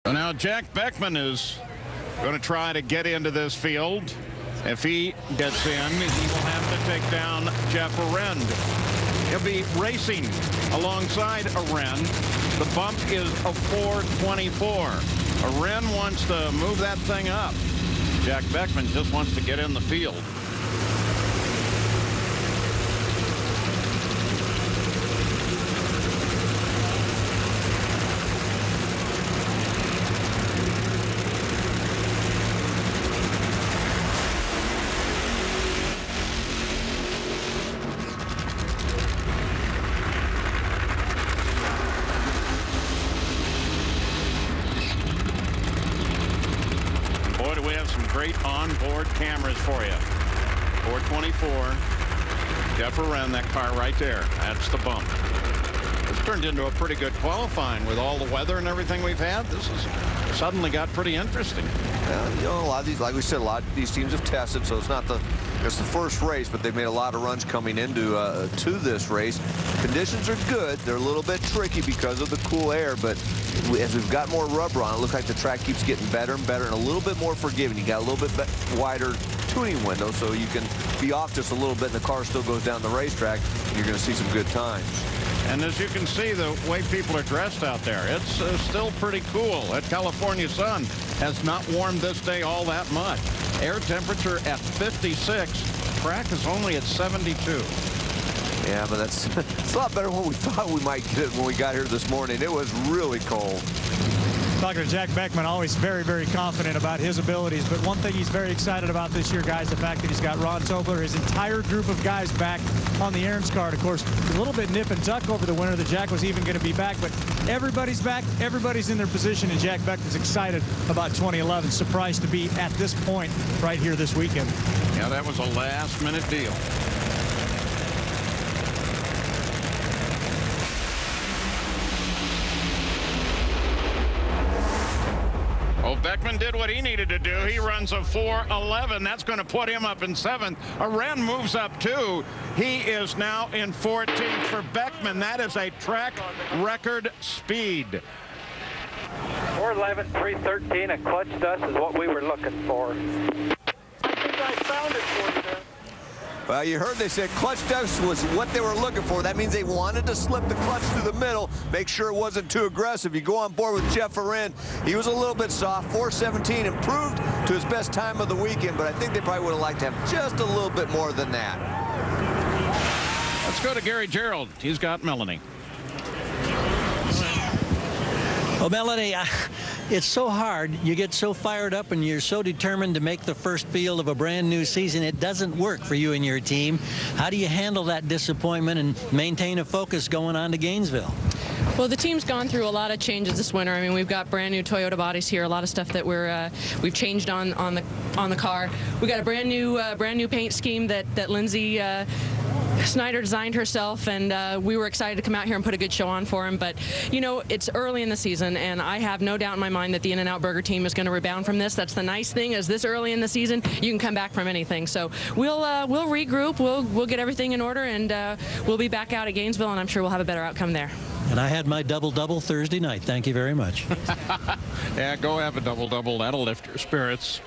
So now Jack Beckman is going to try to get into this field. If he gets in, he will have to take down Jeff Arend. He'll be racing alongside Arend. The bump is a 424. Arend wants to move that thing up. Jack Beckman just wants to get in the field. Boy, do we have some great onboard cameras for you. 424. Jeff Arend, that car right there. That's the bump. It's turned into a pretty good qualifying with all the weather and everything we've had. This has suddenly got pretty interesting. Yeah, you know, a lot of these, like we said, a lot of these teams have tested, so it's not the first race, but they've made a lot of runs coming into to this race. Conditions are good. They're a little bit tricky because of the cool air, but as we've got more rubber on, it looks like the track keeps getting better and better and a little bit more forgiving. You got a little bit wider tuning window, so you can be off just a little bit and the car still goes down the racetrack, and you're going to see some good times. And as you can see, the way people are dressed out there, it's still pretty cool. That California sun has not warmed this day all that much. Air temperature at 56. Track is only at 72. Yeah, but it's a lot better than what we thought we might get when we got here this morning. It was really cold. Talking to Jack Beckman, always very, very confident about his abilities. But one thing he's very excited about this year, guys, the fact that he's got Ron Tobler, his entire group of guys back on the Arend's car. Of course, a little bit nip and tuck over the winter that Jack was even going to be back. But everybody's back. Everybody's in their position. And Jack Beckman's excited about 2011. Surprised to be at this point right here this weekend. Yeah, that was a last-minute deal. Well, Beckman did what he needed to do. He runs a 4:11. That's going to put him up in 7th. Arend moves up 2. He is now in 14th for Beckman. That is a track record speed. 4:11, 3:13, a clutch dust is what we were looking for. I think I found it for you there. Well, you heard they said clutch dust was what they were looking for. That means they wanted to slip the clutch through the middle, make sure it wasn't too aggressive. You go on board with Jeff Arend. He was a little bit soft. 4:17 improved to his best time of the weekend, but I think they probably would have liked to have just a little bit more than that. Let's go to Gary Gerald. He's got Melanie. Well, Melanie, it's so hard. You get so fired up and you're so determined to make the first field of a brand new season. It doesn't work for you and your team. How do you handle that disappointment and maintain a focus going on to Gainesville? Well, the team's gone through a lot of changes this winter. I mean, we've got brand new Toyota bodies here, a lot of stuff that we've changed on the car. We got a brand new paint scheme that Lindsay Snyder designed herself, and we were excited to come out here and put a good show on for him. But, you know, it's early in the season, and I have no doubt in my mind that the In-N-Out Burger team is going to rebound from this. That's the nice thing, is this early in the season, you can come back from anything. So we'll regroup, we'll get everything in order, and we'll be back out at Gainesville, and I'm sure we'll have a better outcome there. And I had my double-double Thursday night. Thank you very much. Yeah, go have a double-double. That'll lift your spirits.